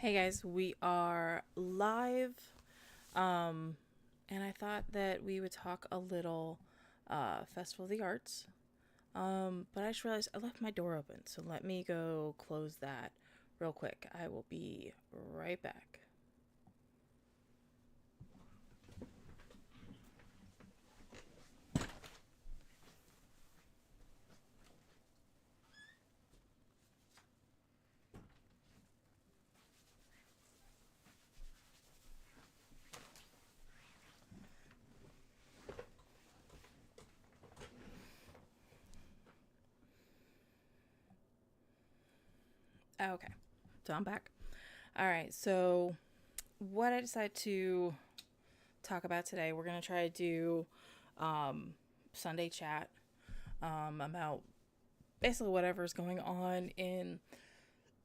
Hey guys, we are live. And I thought that we would talk a little Festival of the Arts. But I just realized I left my door open, so let me go close that real quick. I will be right back. Okay, so I'm back. All right, so what I decided to talk about today, we're going to try to do Sunday chat about basically whatever's going on in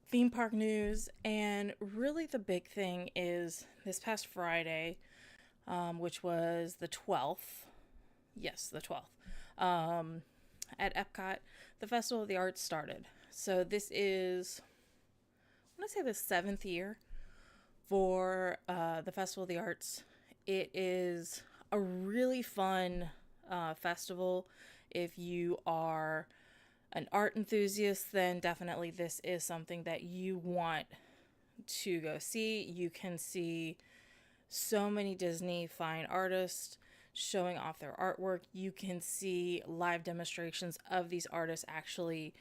theme park news. And really, the big thing is this past Friday, which was the 12th. Yes, the 12th. At Epcot, the Festival of the Arts started. So this is, I want to say, the seventh year for the Festival of the Arts. It is a really fun festival. If you are an art enthusiast, then definitely this is something that you want to go see. You can see so many Disney fine artists showing off their artwork. You can see live demonstrations of these artists actually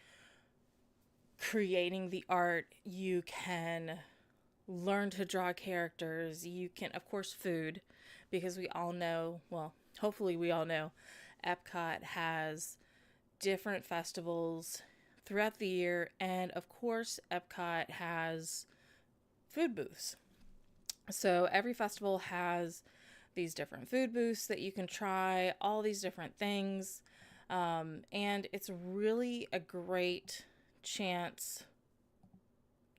creating the art. You can learn to draw characters. You can, of course, food, because we all know, well, hopefully we all know, Epcot has different festivals throughout the year, and of course, Epcot has food booths. So every festival has these different food booths that you can try, all these different things. And it's really a great chance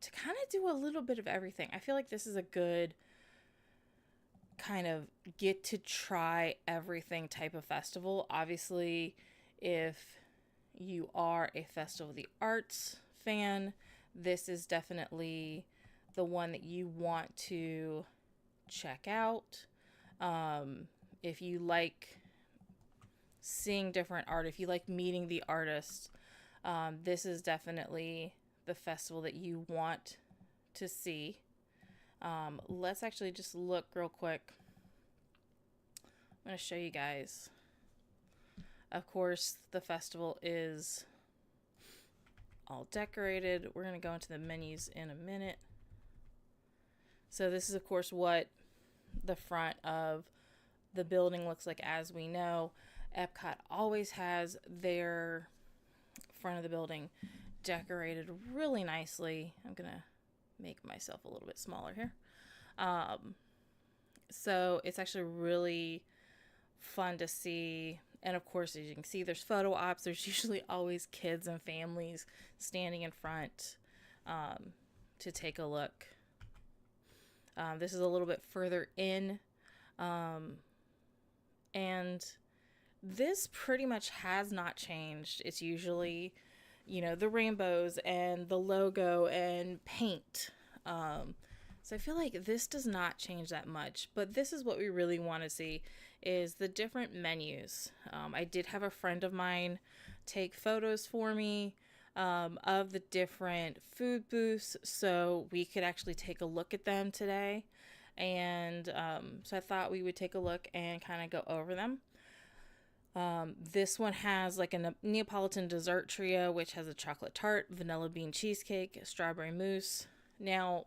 to kind of do a little bit of everything. I feel like this is a good kind of get to try everything type of festival. Obviously, if you are a Festival of the Arts fan, this is definitely the one that you want to check out. If you like seeing different art, if you like meeting the artists, this is definitely the festival that you want to see. Let's actually just look real quick. I'm going to show you guys. Of course, the festival is all decorated. We're going to go into the menus in a minute. So this is, of course, what the front of the building looks like. As we know, Epcot always has their front of the building decorated really nicely. I'm going to make myself a little bit smaller here. So it's actually really fun to see. And of course, as you can see, there's photo ops. There's usually always kids and families standing in front to take a look. This is a little bit further in. And this pretty much has not changed. It's usually, the rainbows and the logo and paint. So I feel like this does not change that much. But this is what we really want to see, is the different menus. I did have a friend of mine take photos for me of the different food booths, so we could actually take a look at them today. And so I thought we would take a look and kind of go over them. This one has like a Neapolitan dessert trio, which has a chocolate tart, vanilla bean cheesecake, strawberry mousse. Now,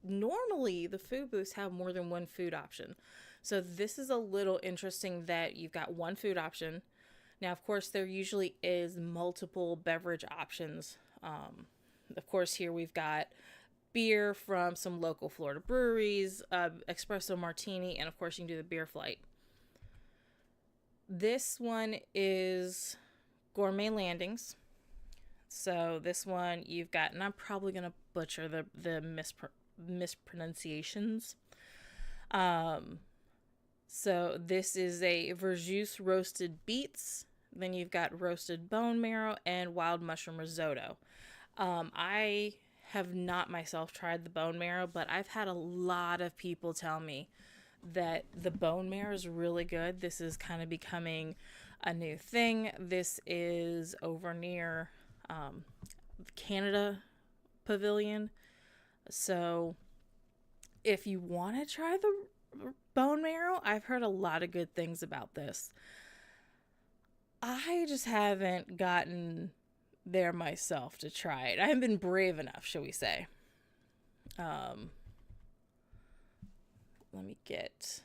normally the food booths have more than one food option. So this is a little interesting that you've got one food option. Now, of course, there usually is multiple beverage options. Of course, here we've got beer from some local Florida breweries, espresso martini, and of course you can do the beer flight. This one is gourmet landings. So this one you've got, and I'm probably going to butcher the mispronunciations. So this is a Verjus roasted beets. Then you've got roasted bone marrow and wild mushroom risotto. I have not myself tried the bone marrow, but I've had a lot of people tell me that the bone marrow is really good. This is kind of becoming a new thing. This is over near Canada Pavilion. So if you want to try the bone marrow, I've heard a lot of good things about this. I just haven't gotten there myself to try it. I haven't been brave enough, shall we say. Let me get...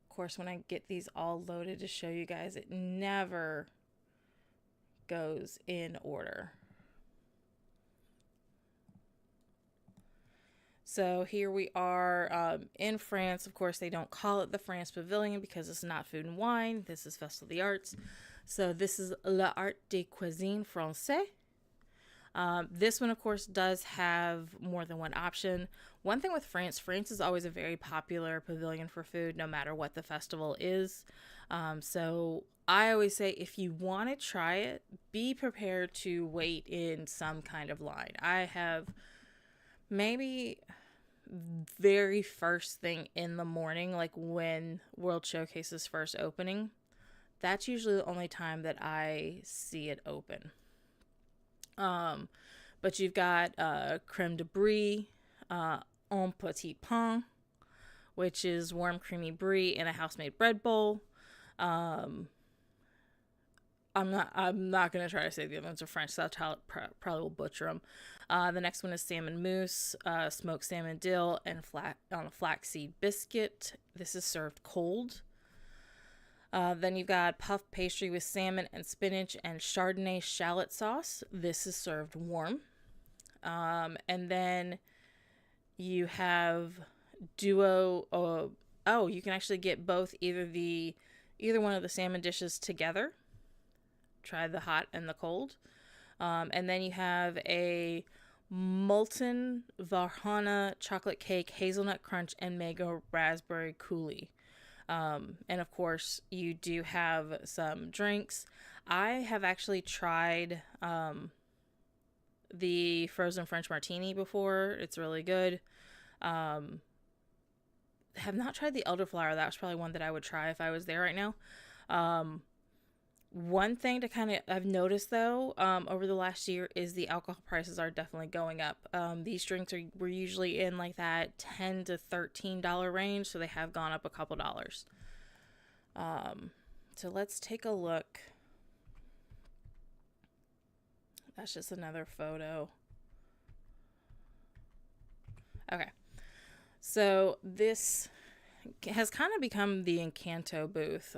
Of course, when I get these all loaded to show you guys, it never goes in order. So here we are in France. Of course, they don't call it the France Pavilion because it's not food and wine. This is Festival of the Arts. So this is l'Art de Cuisine Français. This one, of course, does have more than one option. One thing with France is always a very popular pavilion for food, no matter what the festival is. So I always say, if you want to try it, be prepared to wait in some kind of line. I have maybe very first thing in the morning, like when World Showcase is first opening. That's usually the only time that I see it open. But you've got creme de brie, un petit pain, which is warm creamy brie in a house-made bread bowl. I'm not gonna try to say the other ones are French, so I'll probably will butcher them. The next one is salmon mousse, smoked salmon dill, and on a flaxseed biscuit. This is served cold. Then you've got puff pastry with salmon and spinach and Chardonnay shallot sauce. This is served warm. And then you have duo. You can actually get both, either one of the salmon dishes together. Try the hot and the cold. And then you have a molten Varhana chocolate cake, hazelnut crunch, and mango raspberry coulis. And of course, you do have some drinks. I have actually tried the frozen French martini before. It's really good. Have not tried the elderflower. That was probably one that I would try if I was there right now. One thing to I've noticed though, over the last year is the alcohol prices are definitely going up. These drinks were usually in like that $10 to $13 range, so they have gone up a couple dollars. So let's take a look. That's just another photo. Okay. So this has kind of become the Encanto booth.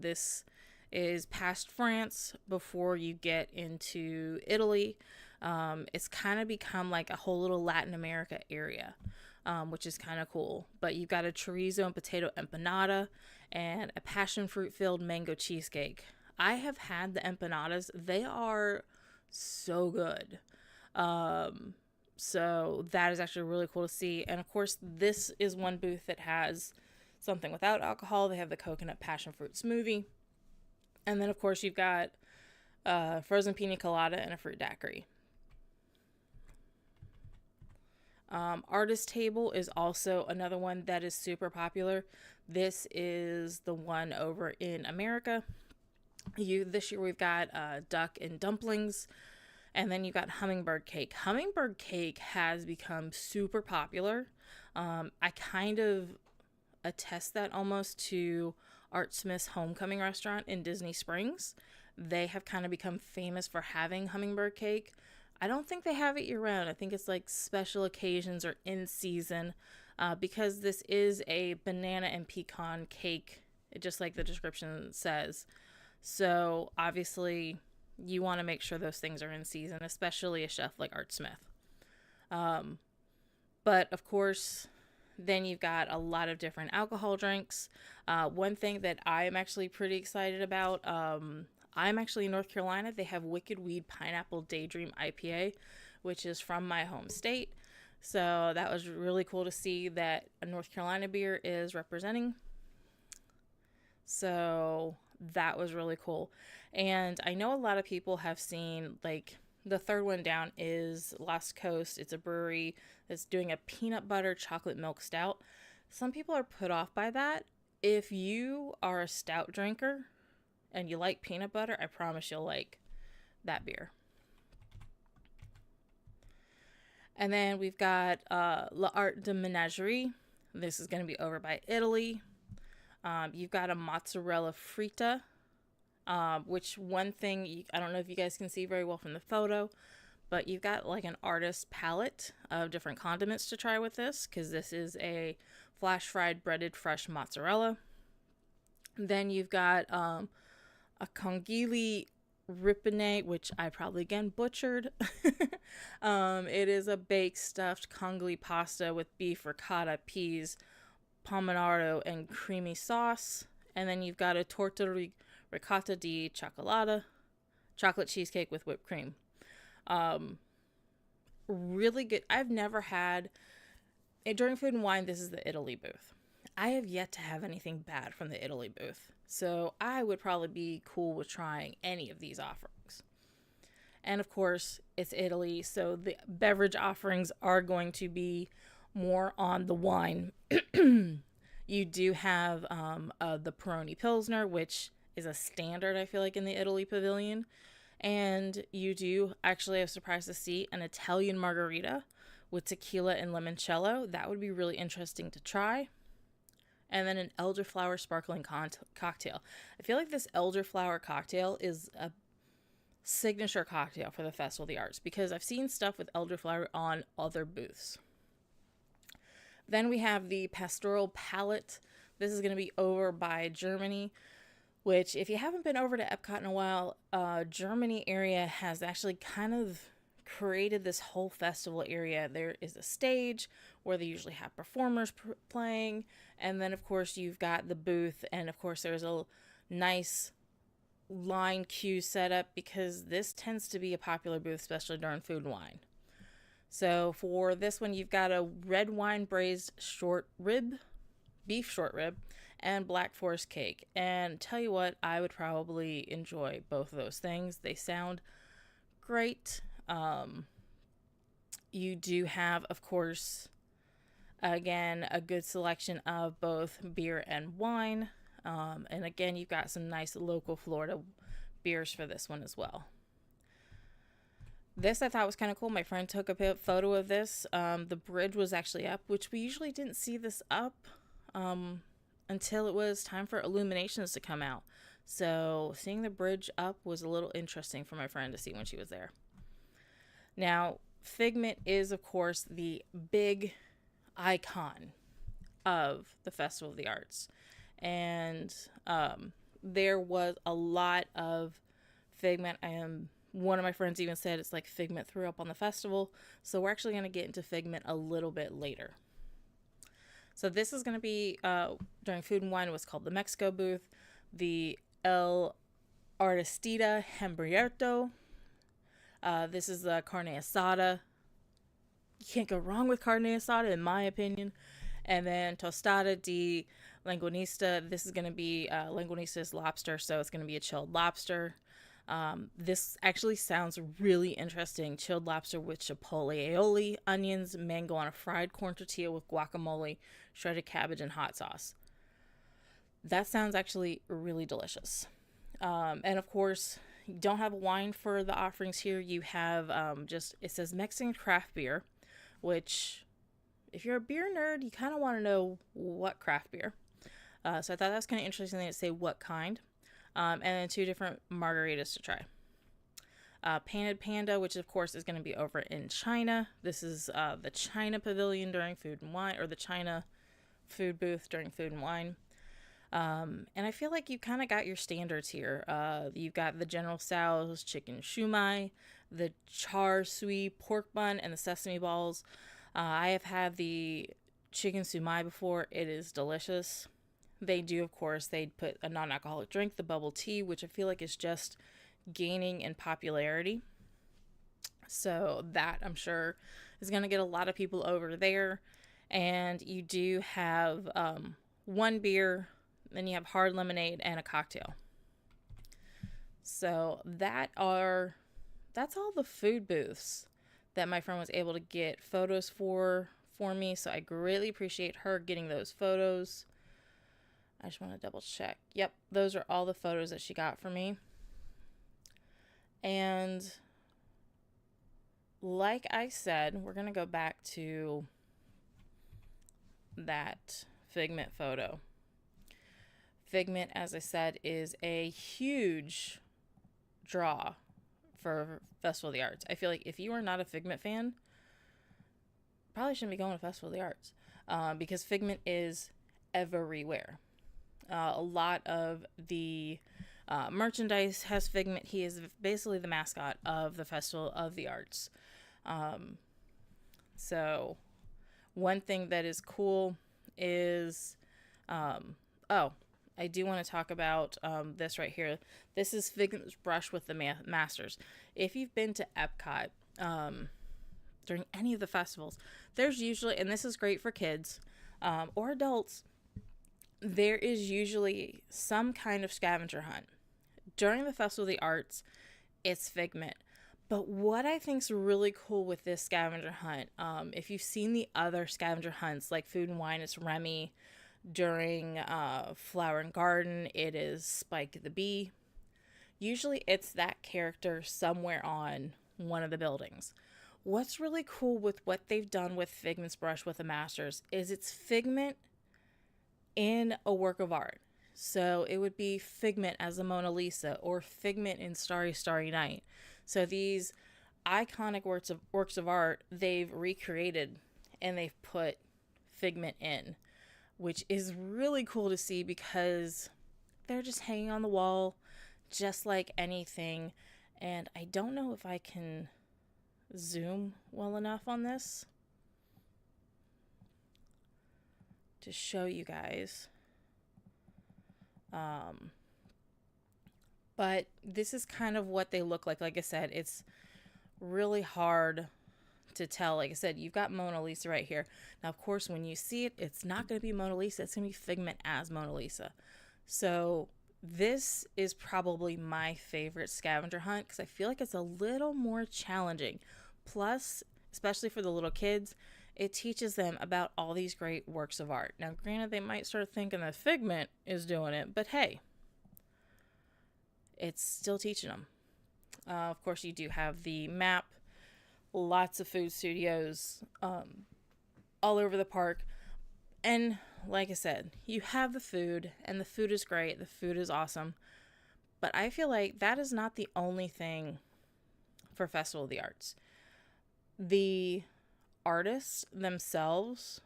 This is past France before you get into Italy. It's kind of become like a whole little Latin America area, which is kind of cool. But you've got a chorizo and potato empanada and a passion fruit filled mango cheesecake. I have had the empanadas. They are so good. So that is actually really cool to see. And of course, this is one booth that has something without alcohol. They have the coconut passion fruit smoothie. And then, of course, you've got frozen pina colada and a fruit daiquiri. Artist Table is also another one that is super popular. This is the one over in America. This year we've got duck and dumplings. And then you've got hummingbird cake. Hummingbird cake has become super popular. I kind of attest that almost to Art Smith's Homecoming restaurant in Disney Springs. They have kind of become famous for having hummingbird cake. I don't think they have it year round. I think it's like special occasions or in season, because this is a banana and pecan cake, just like the description says. So obviously you want to make sure those things are in season, especially a chef like Art Smith. But of course, then you've got a lot of different alcohol drinks. One thing that I am actually pretty excited about, I'm actually in North Carolina. They have Wicked Weed Pineapple Daydream IPA, which is from my home state. So that was really cool to see that a North Carolina beer is representing. So that was really cool. And I know a lot of people have seen, like, the third one down is Lost Coast. It's a brewery that's doing a peanut butter chocolate milk stout. Some people are put off by that. If you are a stout drinker and you like peanut butter, I promise you'll like that beer. And then we've got L'Art de Menagerie. This is going to be over by Italy. You've got a mozzarella frita, which one thing, I don't know if you guys can see very well from the photo, but you've got like an artist's palette of different condiments to try with this, because this is a flash fried breaded fresh mozzarella. Then you've got a congili ripene, which I probably again butchered. It is a baked stuffed congili pasta with beef, ricotta, peas, pomodoro, and creamy sauce. And then you've got a torta ricotta di cioccolata, chocolate cheesecake with whipped cream. Really good. I've never had, during Food and Wine, this is the Italy booth. I have yet to have anything bad from the Italy booth. So I would probably be cool with trying any of these offerings. And of course, it's Italy, so the beverage offerings are going to be more on the wine. You do have the Peroni Pilsner, which is a standard, I feel like, in the Italy pavilion. And you do actually, I was surprised to see, an Italian margarita with tequila and limoncello. That would be really interesting to try. And then an elderflower sparkling cocktail. I feel like this elderflower cocktail is a signature cocktail for the Festival of the Arts, because I've seen stuff with elderflower on other booths. Then we have the Pastoral Palette. This is going to be over by Germany, which, if you haven't been over to Epcot in a while, Germany area has actually kind of created this whole festival area. There is a stage where they usually have performers playing, and then of course you've got the booth, and of course there's a nice line queue set up, because this tends to be a popular booth, especially during Food and Wine. So for this one, you've got a red wine braised beef short rib, and Black Forest cake. And tell you what, I would probably enjoy both of those things. They sound great. You do have, of course, again, a good selection of both beer and wine. And again, you've got some nice local Florida beers for this one as well. This I thought was kind of cool. My friend took a photo of this. The bridge was actually up, which we usually didn't see this up until it was time for illuminations to come out. So seeing the bridge up was a little interesting for my friend to see when she was there. Now, Figment is, of course, the big icon of the Festival of the Arts. And there was a lot of Figment. One of my friends even said it's like Figment threw up on the festival. So we're actually going to get into Figment a little bit later. So this is going to be during Food and Wine, what's called the Mexico booth, the El Artista Hambriento. This is the carne asada. You can't go wrong with carne asada, in my opinion. And then tostada de langonista. This is going to be langonista is lobster, so it's going to be a chilled lobster. This actually sounds really interesting. Chilled lobster with chipotle aioli, onions, mango on a fried corn tortilla with guacamole, shredded cabbage, and hot sauce. That sounds actually really delicious. And of course, you don't have a wine for the offerings here. You have it says Mexican craft beer, which, if you're a beer nerd, you kind of want to know what craft beer. So I thought that was kind of interesting to say what kind. And then 2 different margaritas to try. Painted Panda, which of course is going to be over in China. This is the China Pavilion during Food and Wine, or the China food booth during Food and Wine. And I feel like you kind of got your standards here. You've got the General Tso's chicken shumai, the char siu pork bun, and the sesame balls. I have had the chicken shumai before. It is delicious. They do, of course, they put a non-alcoholic drink, the bubble tea, which I feel like is just gaining in popularity. So that, I'm sure, is going to get a lot of people over there. And you do have one beer, then you have hard lemonade and a cocktail. So that's all the food booths that my friend was able to get photos for me. So I greatly appreciate her getting those photos. I just want to double check. Yep, those are all the photos that she got for me. And like I said, we're going to go back to that Figment photo. Figment, as I said, is a huge draw for Festival of the Arts. I feel like if you are not a Figment fan, probably shouldn't be going to Festival of the Arts, because Figment is everywhere. A lot of the merchandise has Figment. He is basically the mascot of the Festival of the Arts. So one thing that is cool is, I do want to talk about this right here. This is Figment's brush with the Masters. If you've been to Epcot during any of the festivals, there's usually, and this is great for kids or adults, there is usually some kind of scavenger hunt. During the Festival of the Arts, it's Figment. But what I think is really cool with this scavenger hunt, if you've seen the other scavenger hunts like Food and Wine, it's Remy. During Flower and Garden, it is Spike the Bee. Usually it's that character somewhere on one of the buildings. What's really cool with what they've done with Figment's brush with the Masters is it's Figment in a work of art. So it would be Figment as a Mona Lisa or Figment in Starry Starry Night. So these iconic works of art they've recreated and they've put Figment in, which is really cool to see because they're just hanging on the wall just like anything. And I don't know if I can zoom well enough on this to show you guys. But this is kind of what they look like. Like I said, it's really hard to tell. Like I said, you've got Mona Lisa right here. Now, of course, when you see it, it's not going to be Mona Lisa. It's going to be Figment as Mona Lisa. So this is probably my favorite scavenger hunt because I feel like it's a little more challenging. Plus, especially for the little kids, it teaches them about all these great works of art. Now, granted, they might start thinking that Figment is doing it, but hey, it's still teaching them. Of course, you do have the map, lots of food studios all over the park. And like I said, you have the food, and the food is great. The food is awesome. But I feel like that is not the only thing for Festival of the Arts. The artists themselves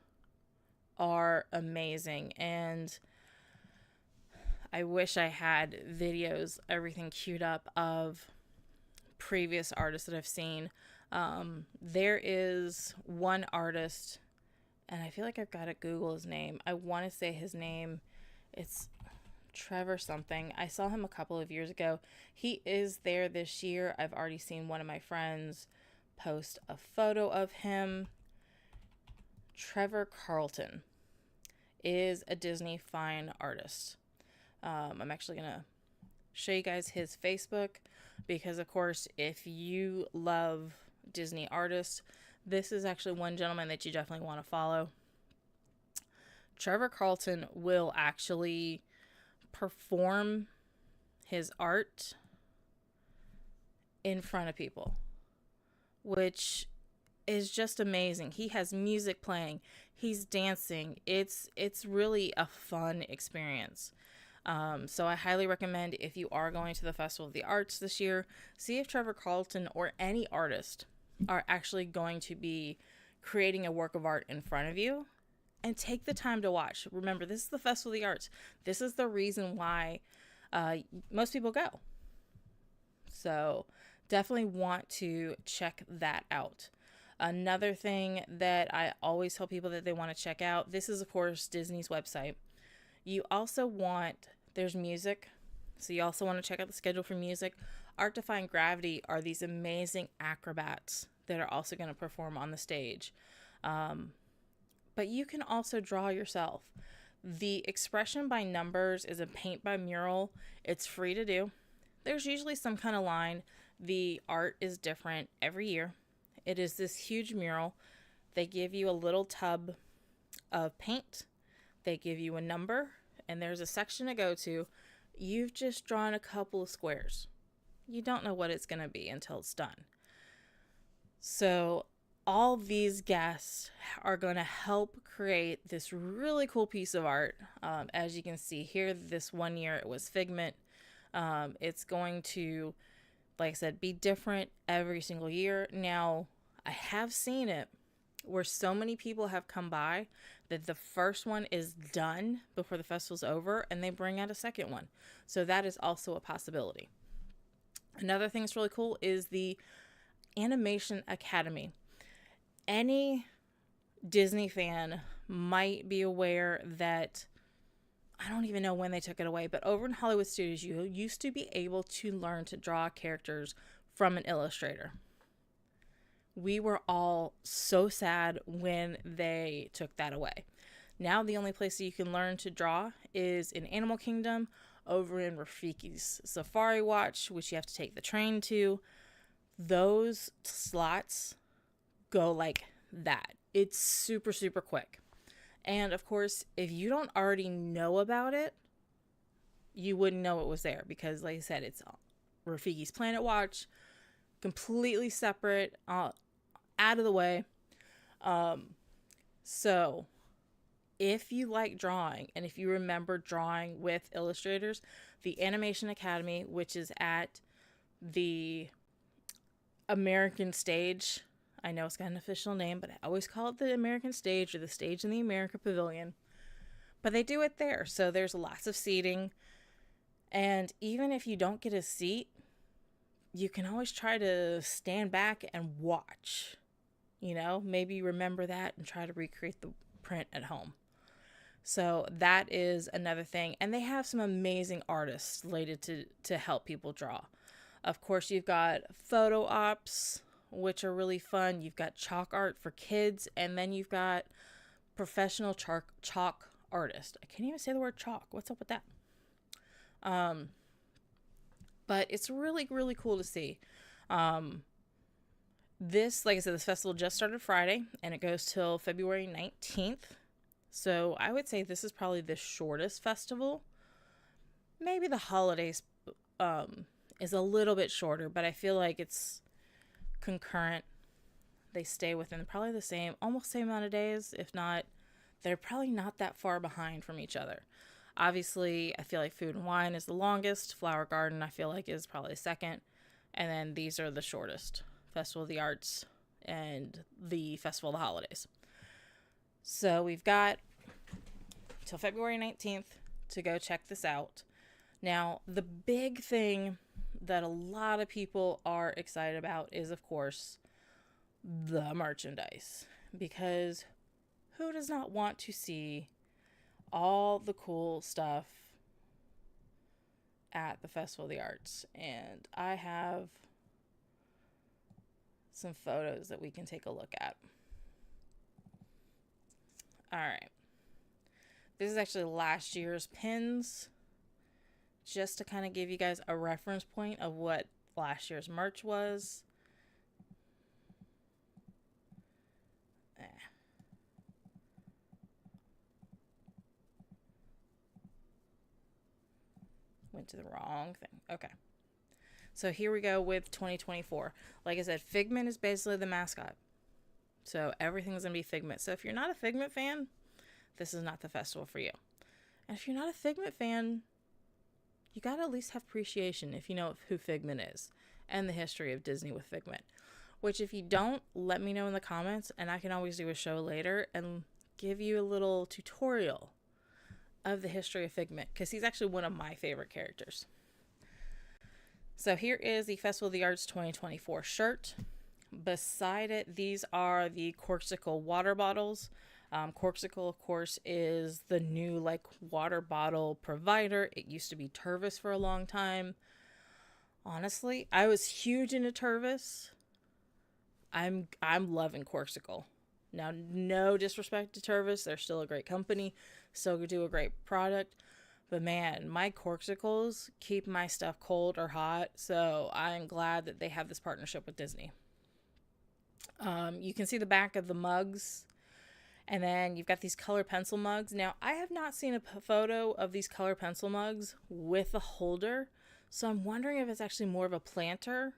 are amazing, and I wish I had videos, everything queued up of previous artists that I've seen. There is one artist, and I feel like I've got to Google his name. I want to say his name. It's Trevor something. I saw him a couple of years ago. He is there this year. I've already seen one of my friends post a photo of him. Trevor Carlton is a Disney fine artist. I'm actually going to show you guys his Facebook because, of course, if you love Disney artists, this is actually one gentleman that you definitely want to follow. Trevor Carlton will actually perform his art in front of people, which is just amazing. He has music playing, he's dancing. It's really a fun experience. So I highly recommend, if you are going to the Festival of the Arts this year, see if Trevor Carlton or any artist are actually going to be creating a work of art in front of you, and take the time to watch. Remember, this is the Festival of the Arts. This is the reason why most people go. So definitely want to check that out. Another thing that I always tell people that they want to check out, this is, of course, Disney's website. You also want, there's music, so you also want to check out the schedule for music. Art Defying Gravity are these amazing acrobats that are also going to perform on the stage. But you can also draw yourself. The Expression by Numbers is a paint by mural. It's free to do. there's usually some kind of line. The art is different every year. It is this huge mural. They give you a little tub of paint. They give you a number, and there's a section to go to. You've just drawn a couple of squares. You don't know what it's going to be until it's done. So all these guests are going to help create this really cool piece of art. As you can see here, this one year it was Figment. It's going to, like I said, be different every single year. Now, I have seen it where so many people have come by that the first one is done before the festival's over and they bring out a second one. So that is also a possibility. Another thing that's really cool is the Animation Academy. Any Disney fan might be aware that, I don't even know when they took it away, but over in Hollywood Studios, you used to be able to learn to draw characters from an illustrator. We were all so sad when they took that away. Now the only place that you can learn to draw is in Animal Kingdom, over in Rafiki's Safari Watch, which you have to take the train to. Those slots go like that. It's super, super quick. And of course, if you don't already know about it, you wouldn't know it was there because, like I said, it's Rafiki's Planet Watch, completely separate, out of the way. So if you like drawing and if you remember drawing with illustrators, the Animation Academy, which is at the American Stage, I know it's got an official name, but I always call it the American Stage or the Stage in the America Pavilion. But they do it there. So there's lots of seating. And even if you don't get a seat, you can always try to stand back and watch. You know, maybe remember that and try to recreate the print at home. So that is another thing. And they have some amazing artists slated to help people draw. Of course, you've got photo ops, which are really fun. You've got chalk art for kids, and then you've got professional chalk artists. I can't even say the word chalk. What's up with that? But it's really, really cool to see. This, like I said, this festival just started Friday, and it goes till February 19th. So I would say this is probably the shortest festival. Maybe the holidays is a little bit shorter, but I feel like it's concurrent. They stay within probably the same, almost same amount of days. If not, they're probably not that far behind from each other. Obviously, I feel like Food and Wine is the longest. Flower Garden, I feel like, is probably second. And then these are the shortest. Festival of the Arts and the Festival of the Holidays. So we've got till February 19th to go check this out. Now, the big thing that a lot of people are excited about is, of course, the merchandise. Because who does not want to see all the cool stuff at the Festival of the Arts? And I have some photos that we can take a look at. All right. This is actually last year's pins, just to kind of give you guys a reference point of what last year's merch was. Went to the wrong thing. Okay. So here we go with 2024. Like I said, Figment is basically the mascot. So everything's going to be Figment. So if you're not a Figment fan, this is not the festival for you. And if you're not a Figment fan, you got to at least have appreciation if you know who Figment is and the history of Disney with Figment. Which if you don't, let me know in the comments and I can always do a show later and give you a little tutorial of the history of Figment, because he's actually one of my favorite characters. So here is the Festival of the Arts 2024 shirt. Beside it, these are the Corkcicle water bottles. Corkcicle, of course, is the new water bottle provider. It used to be Tervis for a long time. Honestly, I was huge into Tervis. I'm loving Corkcicle. Now, no disrespect to Tervis, they're still a great company, still do a great product, But man, my corksicles keep my stuff cold or hot, so I'm glad that they have this partnership with Disney. You can see the back of the mugs, and then you've got these color pencil mugs. Now, I have not seen a photo of these color pencil mugs with a holder, so I'm wondering if it's actually more of a planter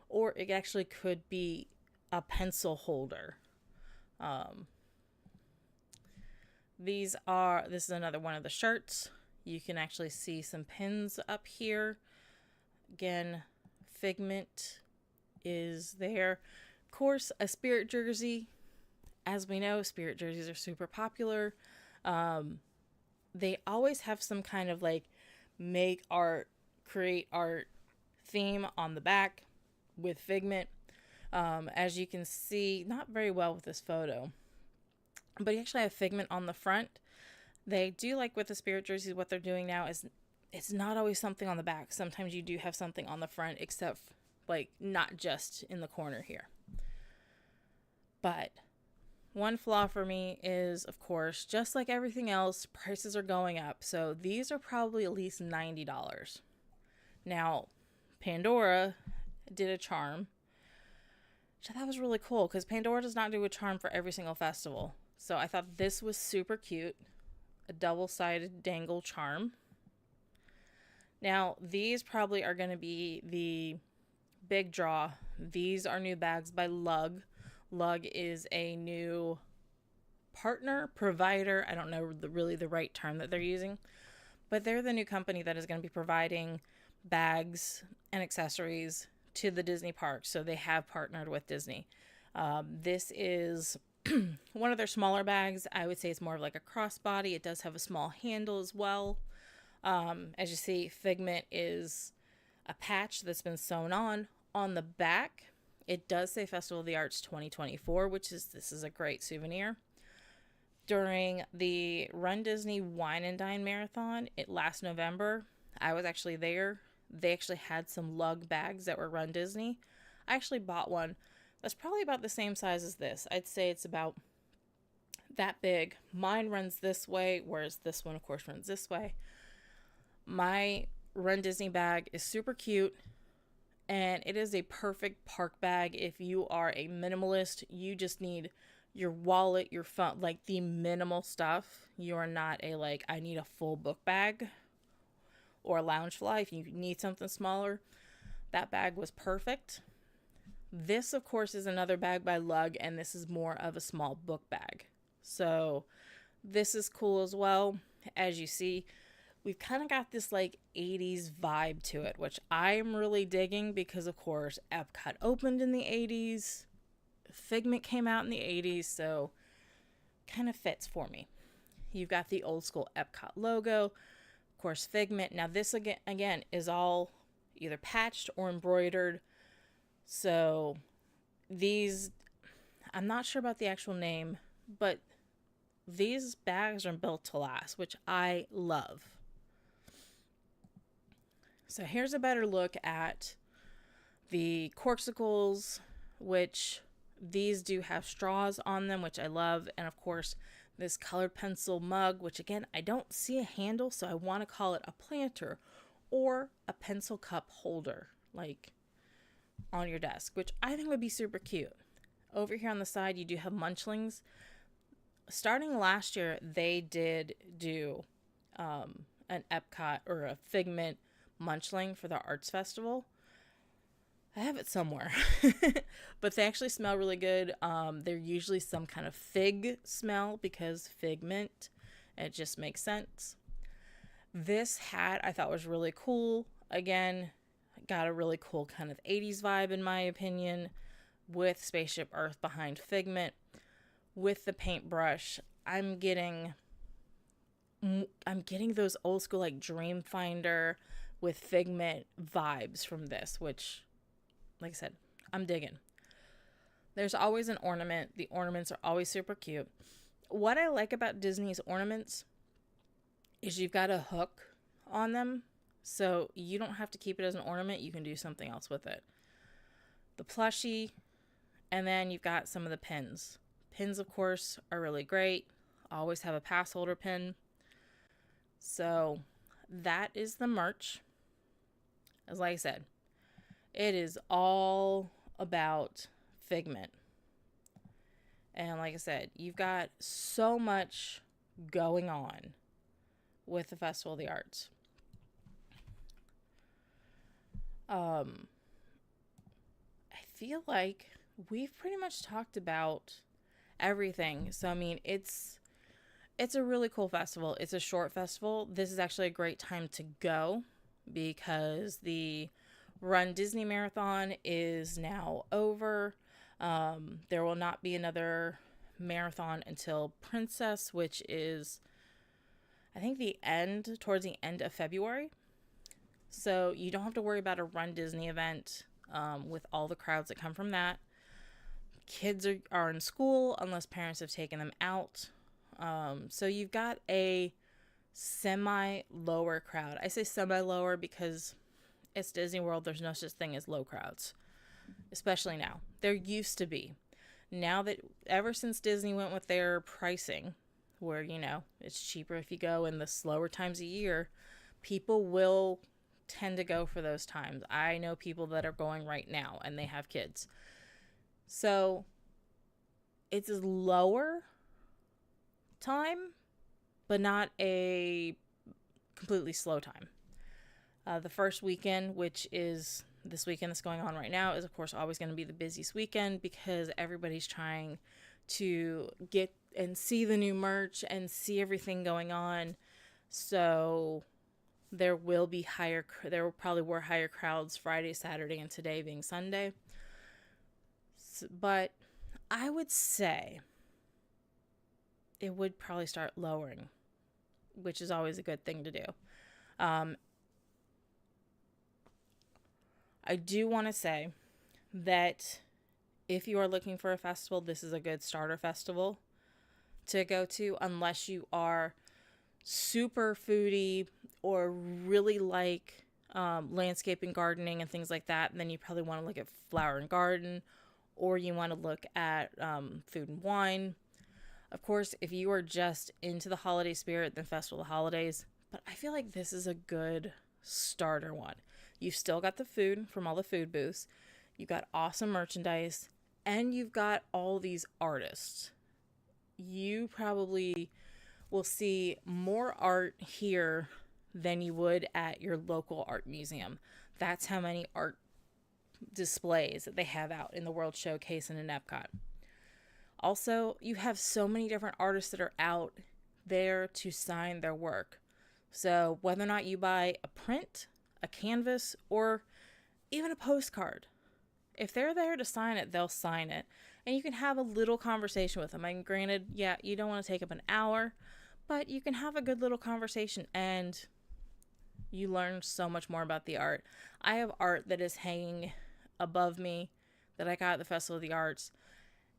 or it actually could be a pencil holder. This is another one of the shirts. You can actually see some pins up here. Again, Figment is there. Of course, a Spirit jersey. As we know, Spirit jerseys are super popular. They always have some kind of like make art, create art theme on the back with Figment. As you can see, not very well with this photo, but you actually have Figment on the front. They do, like with the Spirit jerseys, what they're doing now is it's not always something on the back. Sometimes you do have something on the front, except like not just in the corner here. But one flaw for me is, of course, just like everything else, prices are going up. So these are probably at least $90. Now, Pandora did a charm, which I thought was really cool because Pandora does not do a charm for every single festival. So I thought this was super cute. A double-sided dangle charm. Now, these probably are going to be the big draw. These are new bags by Lug. Lug is a new partner, provider. I don't know really the right term that they're using, but they're the new company that is going to be providing bags and accessories to the Disney parks. So they have partnered with Disney. This is one of their smaller bags. I would say it's more of like a crossbody. It does have a small handle as well. As you see, Figment is a patch that's been sewn on the back. It does say Festival of the Arts 2024, this is a great souvenir. During the Run Disney Wine and Dine Marathon last November, I was actually there. They actually had some Lug bags that were Run Disney. I actually bought one that's probably about the same size as this. I'd say it's about that big. Mine runs this way, whereas this one, of course, runs this way. My Run Disney bag is super cute. And it is a perfect park bag if you are a minimalist. You just need your wallet, your phone, like the minimal stuff. You are not I need a full book bag or a Loungefly. If you need something smaller, that bag was perfect. This, of course, is another bag by Lug, and this is more of a small book bag. So this is cool as well. As you see, we've kind of got this 80s vibe to it, which I'm really digging because, of course, Epcot opened in the 80s. Figment came out in the 80s, so kind of fits for me. You've got the old school Epcot logo, of course, Figment. Now this again is all either patched or embroidered. So these, I'm not sure about the actual name, but these bags are built to last, which I love. So here's a better look at the corksicles, which these do have straws on them, which I love. And of course, this colored pencil mug, which again, I don't see a handle, so I want to call it a planter or a pencil cup holder, on your desk, which I think would be super cute. Over here on the side, you do have Munchlings. Starting last year, they did do an Epcot or a Figment Munchling for the Arts Festival. I have it somewhere, but they actually smell really good. They're usually some kind of fig smell because Figment, it just makes sense. This hat I thought was really cool. Again, got a really cool kind of 80s vibe in my opinion, with Spaceship Earth behind Figment. With the paintbrush, I'm getting those old school Dreamfinder with Figment vibes from this, which, like I said, I'm digging. There's always an ornament. The ornaments are always super cute. What I like about Disney's ornaments is you've got a hook on them, so you don't have to keep it as an ornament. You can do something else with it. The plushie, and then you've got some of the pins. Pins, of course, are really great. Always have a pass holder pin. So that is the merch. As like I said, it is all about Figment. And like I said, you've got so much going on with the Festival of the Arts. I feel like we've pretty much talked about everything. So I mean, it's a really cool festival. It's a short festival. This is actually a great time to go because the Run Disney Marathon is now over. There will not be another marathon until Princess, which is, I think, towards the end of February. So you don't have to worry about a Run Disney event with all the crowds that come from that. Kids are in school unless parents have taken them out. So you've got a semi-lower crowd. I say semi-lower because it's Disney World. There's no such thing as low crowds, especially now. There used to be. Now that ever since Disney went with their pricing, where, it's cheaper if you go in the slower times of year, people will tend to go for those times. I know people that are going right now and they have kids. So it's a lower time, but not a completely slow time. The first weekend, which is this weekend that's going on right now, is of course always going to be the busiest weekend because everybody's trying to get and see the new merch and see everything going on. So there probably were higher crowds Friday, Saturday, and today being Sunday. But I would say it would probably start lowering, which is always a good thing to do. I do want to say that if you are looking for a festival, this is a good starter festival to go to, unless you are super foodie or really like landscaping, gardening, and things like that. And then you probably want to look at Flower and Garden, or you want to look at Food and Wine. Of course, if you are just into the holiday spirit, then Festival of the Holidays. But I feel like this is a good starter one. You've still got the food from all the food booths. You've got awesome merchandise. And you've got all these artists. You probably will see more art here than you would at your local art museum. That's how many art displays that they have out in the World Showcase and in Epcot. Also, you have so many different artists that are out there to sign their work. So whether or not you buy a print, a canvas, or even a postcard, if they're there to sign it, they'll sign it. And you can have a little conversation with them. And granted, yeah, you don't want to take up an hour, but you can have a good little conversation and you learn so much more about the art. I have art that is hanging above me that I got at the Festival of the Arts.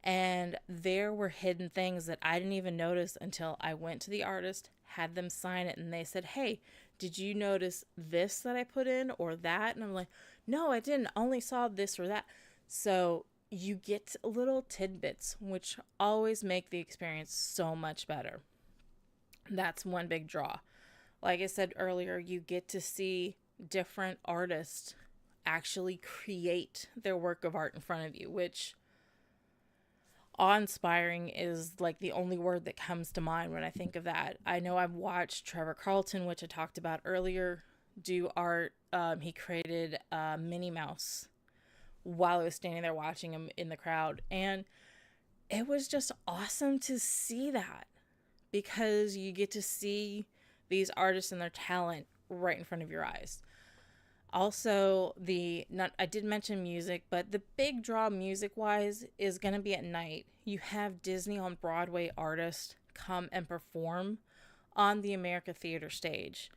And there were hidden things that I didn't even notice until I went to the artist, had them sign it, and they said, "Hey, did you notice this that I put in or that?" And I'm like, "No, I didn't. I only saw this or that." So you get little tidbits, which always make the experience so much better. That's one big draw. Like I said earlier, you get to see different artists actually create their work of art in front of you, which awe-inspiring is like the only word that comes to mind when I think of that. I know I've watched Trevor Carlton, which I talked about earlier, do art. He created Minnie Mouse while I was standing there watching him in the crowd. And it was just awesome to see that because you get to see these artists and their talent right in front of your eyes. Also, I did mention music, but the big draw music-wise is going to be at night. You have Disney on Broadway artists come and perform on the America Theater stage.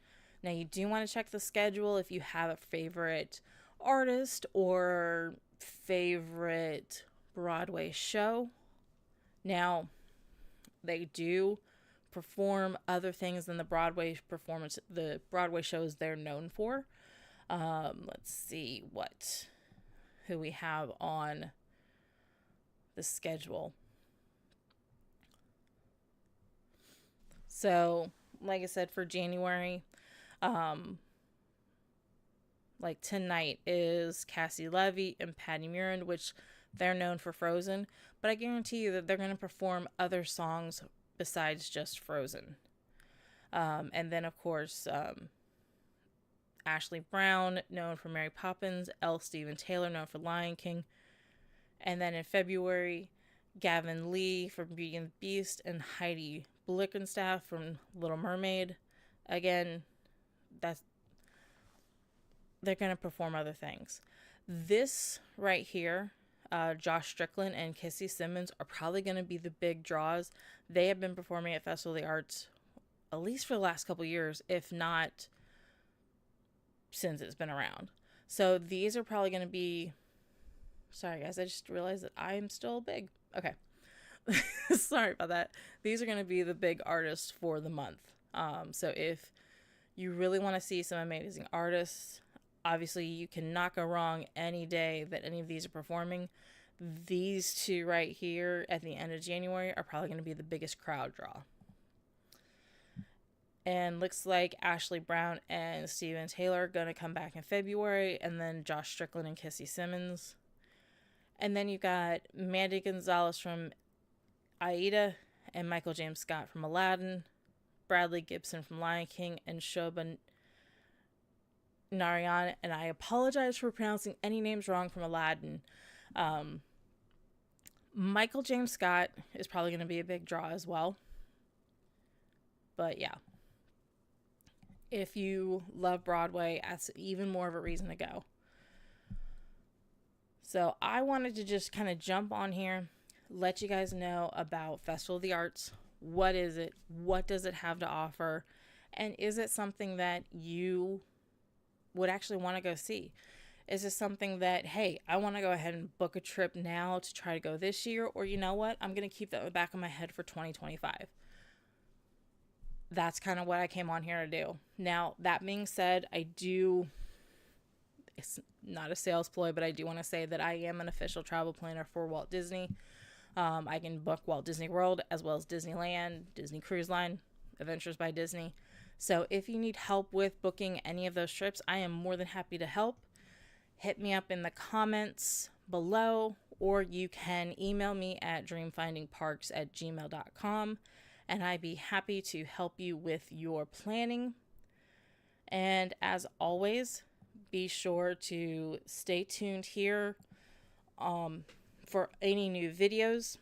Now, you do want to check the schedule if you have a favorite artist or favorite Broadway show. Now, they do perform other things than the Broadway shows they're known for. Let's see who we have on the schedule. So, like I said, for January, Like tonight is Cassie Levy and Patty Murin, which they're known for Frozen, but I guarantee you that they're going to perform other songs besides just Frozen. And then, of course, Ashley Brown, known for Mary Poppins, L. Steven Taylor, known for Lion King. And then in February, Gavin Lee from Beauty and the Beast and Heidi Blickenstaff from Little Mermaid. Again, they're going to perform other things. This right here, Josh Strickland and Kissy Simmons are probably going to be the big draws. They have been performing at Festival of the Arts at least for the last couple years, if not since it's been around. So these are probably going to be... Sorry, guys, I just realized that I am still big. Okay. Sorry about that. These are going to be the big artists for the month. So if you really want to see some amazing artists, obviously you cannot go wrong any day that any of these are performing. These two right here at the end of January are probably going to be the biggest crowd draw. And looks like Ashley Brown and Steven Taylor are going to come back in February, and then Josh Strickland and Kissy Simmons. And then you got Mandy Gonzalez from Aida and Michael James Scott from Aladdin, Bradley Gibson from Lion King, and Shobha Narayan. And I apologize for pronouncing any names wrong from Aladdin. Michael James Scott is probably going to be a big draw as well. But yeah. If you love Broadway, that's even more of a reason to go. So I wanted to just kind of jump on here, let you guys know about Festival of the Arts. What is it? What does it have to offer? And is it something that you would actually want to go see? Is this something that, hey, I want to go ahead and book a trip now to try to go this year? Or you know what? I'm going to keep that in the back of my head for 2025. That's kind of what I came on here to do. Now, that being said, it's not a sales ploy, but I do want to say that I am an official travel planner for Walt Disney. I can book Walt Disney World as well as Disneyland, Disney Cruise Line, Adventures by Disney. So if you need help with booking any of those trips, I am more than happy to help. Hit me up in the comments below, or you can email me at dreamfindingparks@gmail.com. And I'd be happy to help you with your planning. And as always, be sure to stay tuned here for any new videos.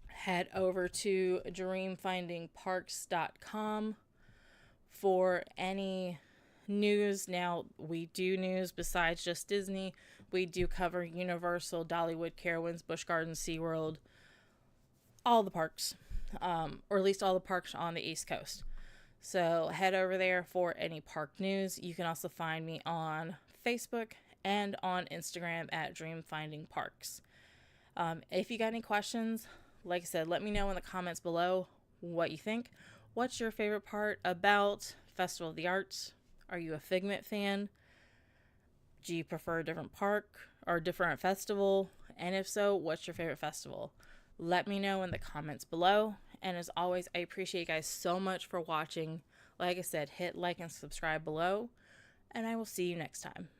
Head over to dreamfindingparks.com for any news. Now, we do news besides just Disney. We do cover Universal, Dollywood, Carowinds, Busch Gardens, SeaWorld, all the parks. Or at least all the parks on the East Coast. So head over there for any park news. You can also find me on Facebook and on Instagram at dreamfindingparks. If you got any questions, like I said, let me know in the comments below what you think. What's your favorite part about Festival of the Arts? Are you a Figment fan? Do you prefer a different park or a different festival? And if so, what's your favorite festival? Let me know in the comments below. And as always, I appreciate you guys so much for watching. Like I said, hit like and subscribe below. And I will see you next time.